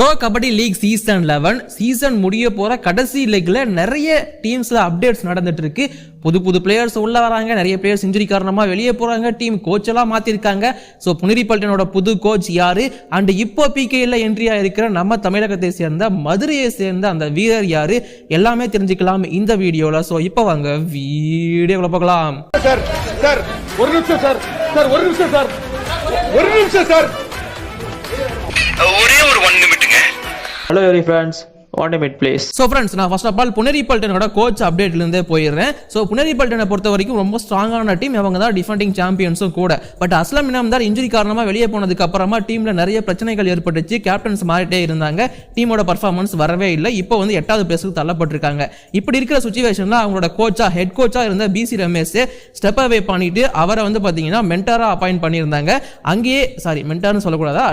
Bro kabaddi league season 11 season முடிய போற கடைசி லீக்ல நிறைய டீம்ஸ்ல அப்டேட்ஸ் நடந்துட்டு இருக்கு. புது பிளேயர்ஸ் உள்ள வராங்க, நிறைய பிளேயர்ஸ் இன்ஜுரி காரணமா வெளியே போறாங்க, டீம் கோச் எல்லாம் மாத்திருக்காங்க. ஸோ புனேரி பல்டனோட புது கோச் யாரு அண்ட் இப்போ பிகேல என்ட்ரியா இருக்கிற நம்ம தமிழகத்தை சேர்ந்த மதுரையை சேர்ந்த அந்த வீரர் யாரு எல்லாமே தெரிஞ்சுக்கலாம் இந்த வீடியோல. ஸோ இப்போ வாங்க வீடியோக்குள்ள போகலாம். ஒரே ஒரு 1 நிமிட்டுங்க. Hello every friends, 1 minute please. So friends, நான் ஃபர்ஸ்ட் ஆஃப் ஆல் புனேரி பல்டனோட கோச் அப்டேட்லேருந்தே போயிடுறேன். ஸோ புனேரி பல்டனை பொறுத்த வரைக்கும் ரொம்ப ஸ்ட்ராங்கான டீம், அவங்க தான் டிஃபெண்டிங் சாம்பியன்ஸும் கூட. பட் அஸ்லம் இனாம்தார் இன்ஜுரி காரணமாக வெளியே போனதுக்கு அப்புறமா டீமில் நிறைய பிரச்சனைகள் ஏற்பட்டுச்சு. கேப்டன்ஸ் மாறிட்டே இருந்தாங்க, டீமோட பர்ஃபார்மன்ஸ் வரவே இல்லை. இப்போ வந்து 8வது பிளேஸுக்கு தள்ளப்பட்டிருக்காங்க. இப்படி இருக்கிற சுச்சுவேஷனில் அவங்களோட கோச்சா ஹெட் கோச்சா இருந்த பிசி ரமேஷ் ஸ்டெப் அவே பண்ணிட்டு அவரை வந்து பார்த்தீங்கன்னா மென்டாரா அப்பாயிண்ட் பண்ணியிருந்தாங்க. அங்கேயே மென்டார்னு சொல்லக்கூடாதா,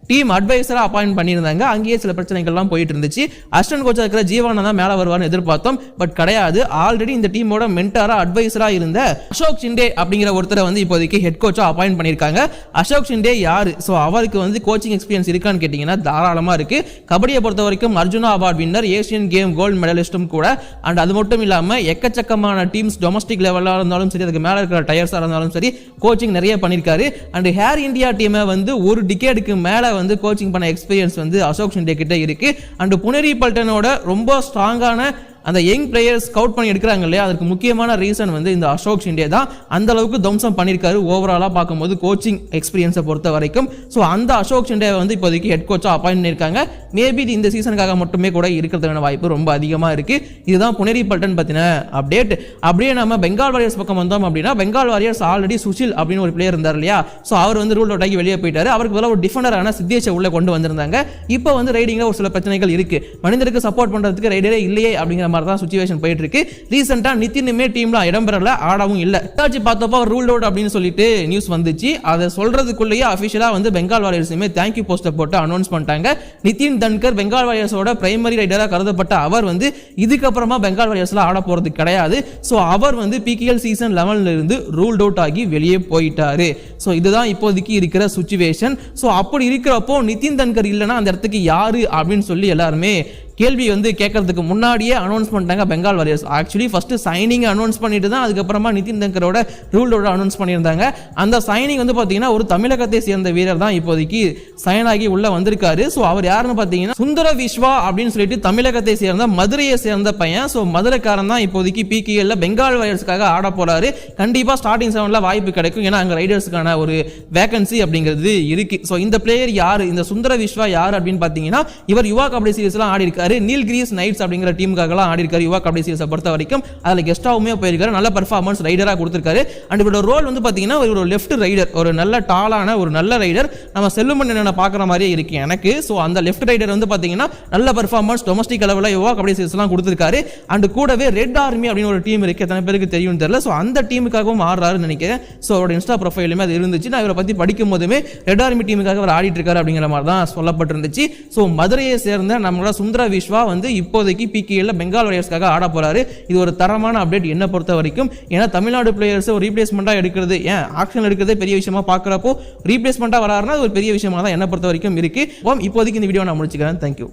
டீம் அட்வைசரா அப்பாயிண்ட் பண்ணியிருந்தாங்க. அங்கேயே சில பிரச்சனைகள்லாம் போயிட்டு இருந்துச்சு. அசிஸ்டன்ட் கோச்சா இருக்கிற ஜீவானா தான் மேலே வருவார்னு எதிர்பார்த்தோம், பட் கிடையாது. ஆல்ரெடி இந்த டீமோட மென்டாரா அட்வைசரா இருந்த அசோக் ஷிண்டே அப்படிங்கிற ஒருத்தரை வந்து இப்போதைக்கு ஹெட் கோச்சா அப்பாயிண்ட் பண்ணியிருக்காங்க. அசோக் ஷிண்டே யாரு? ஸோ அவருக்கு வந்து கோச்சிங் எக்ஸ்பீரியன்ஸ் இருக்கான்னு கேட்டிங்கன்னா தாராளமாக இருக்கு. கபடியை பொறுத்த வரைக்கும் Arjuna award winner, Asian game gold மெடலிஸ்டும் கூட. அண்ட் அது மட்டும் இல்லாமல் எக்கச்சக்கமான டீம்ஸ் டொமஸ்டிக் லெவலாக இருந்தாலும் சரி, அதுக்கு மேலே இருக்கிற டயர்ஸாக இருந்தாலும் சரி, கோச்சிங் நிறைய பண்ணியிருக்காரு. அண்ட் ஹேர் இந்தியா டீமை வந்து ஒரு டிகேடுக்கு மேலே வந்து கோச்சிங் பண்ண எக்ஸ்பீரியன்ஸ் வந்து அசோக் ஷிண்டே கிட்ட இருக்கு. அண்ட் புனேரி பல்டனோட ரொம்ப ஸ்ட்ராங்கான அந்த யங் பிளேயர்ஸ் ஸ்கவுட் பண்ணி எடுக்கிறாங்க இல்லையா, அதுக்கு முக்கியமான ரீசன் வந்து இந்த அசோக் ஷிண்டே தான். அந்த அளவுக்கு தம்சம் பண்ணியிருக்காரு ஓவராலாக பார்க்கும்போது கோச்சிங் எக்ஸ்பீரியன்ஸை பொறுத்த வரைக்கும். ஸோ அந்த அசோக் ஷிண்டே வந்து இப்போதைக்கு ஹெட் கோச்சாக அப்பாயிண்ட் பண்ணியிருக்காங்க. மேபி இந்த சீசனுக்காக மட்டுமே கூட இருக்கிறதுக்கான வாய்ப்பு ரொம்ப அதிகமாக இருக்கு. இதுதான் புனேரி பல்டன் பற்றின அப்டேட். அப்படியே நம்ம பெங்கால் வாரியர்ஸ் பக்கம் வந்தோம் அப்படின்னா, பெங்கால் வாரியர்ஸ் ஆல்ரெடி சுஷில் அப்படின்னு ஒரு பிளேயர் இருந்தார் இல்லையா, ஸோ அவர் வந்து ரூல் அவுட் ஆகி வெளியே போயிட்டாரு. அவருக்கு பதிலாக ஒரு டிஃபெண்டரான சித்தேஷை உள்ள கொண்டு வந்திருந்தாங்க. இப்போ வந்து ரைடிங்கில் ஒரு சில பிரச்சனைகள் இருக்கு. மனிதருக்கு சப்போர்ட் பண்ணுறதுக்கு ரைடரே இல்லையே அப்படிங்கிற மாதிரி தான் சிச்சுவேஷன் போயிட்டு இருக்கு. ரீசெண்டா நிதினுமே டீம்ல இடம் பெறல, ஆடவும் இல்ல. டாச்சி பார்த்தப்போ ரூல்ட் அவுட் அப்படின்னு சொல்லிட்டு நியூஸ் வந்துச்சு. அதை சொல்றதுக்குள்ளேயே அபிஷியலா வந்து பெங்கால் வாரியர்ஸுமே தேங்க்யூ போஸ்டர் போட்டு அனௌன்ஸ் பண்ணிட்டாங்க. நிதின் தன்கர் பெங்கால் வாரியர்ஸோட பிரைமரி ரைடரா கருதப்பட்ட அவர் வந்து இதுக்கப்புறமா பெங்கால் வாரியர்ஸ்ல ஆட போறது கிடையாது. ஸோ அவர் வந்து பிகேஎல் சீசன் 11ல இருந்து ரூல்ட் அவுட் ஆகி வெளியே போயிட்டாரு. ஸோ இதுதான் இப்போதைக்கு இருக்கிற சிச்சுவேஷன். ஸோ அப்படி இருக்கிறப்போ நிதின் தன்கர் இல்லைன்னா அந்த இடத்துக்கு யாரு அப்படின்னு சொல்லி எல்லாருமே கேள்வி வந்து கேட்கறதுக்கு முன்னாடியே அனௌன்ஸ் பண்ணிட்டாங்க Bengal warriors. Actually first signing announce பண்ணிட்டு தான் அதுக்கப்புறமா நிதின் தங்கரோட ரூலோட அனௌன்ஸ் பண்ணியிருந்தாங்க. அந்த சைனிங் வந்து பார்த்தீங்கன்னா ஒரு தமிழகத்தை சேர்ந்த வீரர் தான் இப்போதைக்கு சைன் ஆகி உள்ள வந்திருக்காரு. ஸோ அவர் யாருன்னு பார்த்தீங்கன்னா சுந்தர விஸ்வா அப்படின்னு சொல்லிட்டு தமிழகத்தை சேர்ந்த மதுரையை சேர்ந்த பையன். ஸோ மதுரைக்காரன் தான் இப்போதைக்கு பிகேஎல்ல பெங்கால் வாரியர்ஸ்க்காக ஆட போறாரு. கண்டிப்பா ஸ்டார்டிங் 7ல வாய்ப்பு கிடைக்கும், ஏன்னா அங்க ரைடர்ஸ்க்கான ஒரு வேகன்சி அப்படிங்கிறது இருக்கு. ஸோ இந்த பிளேயர் யாரு, இந்த சுந்தர விஸ்வா யார் அப்படின்னு பார்த்தீங்கன்னா, இவர் யுவா கபடி சீரிஸ்லாம் ஆடி இருக்காரு. நீல்கிரிஸ் நைட்ஸ் அப்படிங்கிற டீமுக்காகலாம் ஆடி இருக்காரு யுவா கபடி சீரிஸை பொறுத்த வரைக்கும். அதில் கெஸ்டாவுமே போயிருக்காரு, நல்ல பர்ஃபார்மன்ஸ் ரைடராக கொடுத்திருக்காரு. அண்ட் இவரோட ரோல் வந்து பார்த்தீங்கன்னா ஒரு லெஃப்ட் ரைடர், ஒரு நல்ல டாலான ஒரு நல்ல ரைடர். நம்ம செல்லுமன் என்ன பார்க்குற மாதிரியே இருக்கு எனக்கு. ஸோ அந்த லெஃப்ட் ரைடர் வந்து பார்த்தீங்கன்னா நல்ல பர்ஃபார்மன்ஸ் டொமஸ்டிக் அளவில் யுவா கபடி சீரிஸ்லாம் கொடுத்திருக்காரு. அண்ட் கூடவே ரெட் ஆர்மி அப்படின்னு ஒரு டீம் இருக்கு, எத்தனை பேருக்கு தெரியும் தெரியல. ஸோ அந்த டீமுக்காகவும் ஆடுறாருன்னு நினைக்கிறேன். ஸோ அவரோட இன்ஸ்டா ப்ரொஃபைலுமே அது இருந்துச்சு. நான் இவரை பற்றி படிக்கும் போதுமே ரெட் ஆர்மி டீமுக்காக அவர் ஆடிட்டு இருக்காரு அப்படிங்கிற மாதிரி தான் சொல்லப்பட்டிருந்துச்சு. ஸோ மதுரையை சேர்ந்த நம்மளோட சுந்தர விஸ்வா வந்து இப்போதைக்கு பிகேஎல்ல பெங்கால் வாரியர்ஸ்க்காக ஆட போறாரு. இது ஒரு தரமான அப்டேட் என்ன பொறுத்த வரைக்கும். ஏன்னா தமிழ்நாடு பிளேயர்ஸ் ஒரு ரீப்ளேஸ்மெண்டா எடுக்கிறது, ஏன் ஆக்ஷன் எடுக்கிறதே பெரிய விஷயமா பார்க்கறப்போ ரீப்ளேஸ்மெண்டா வராருன்னா ஒரு பெரிய விஷயமா தான் என்ன பொறுத்த வரைக்கும் இருக்கு. இப்போதைக்கு இந்த வீடியோ நான் முடிச்சுக்கிறேன். தேங்க்யூ.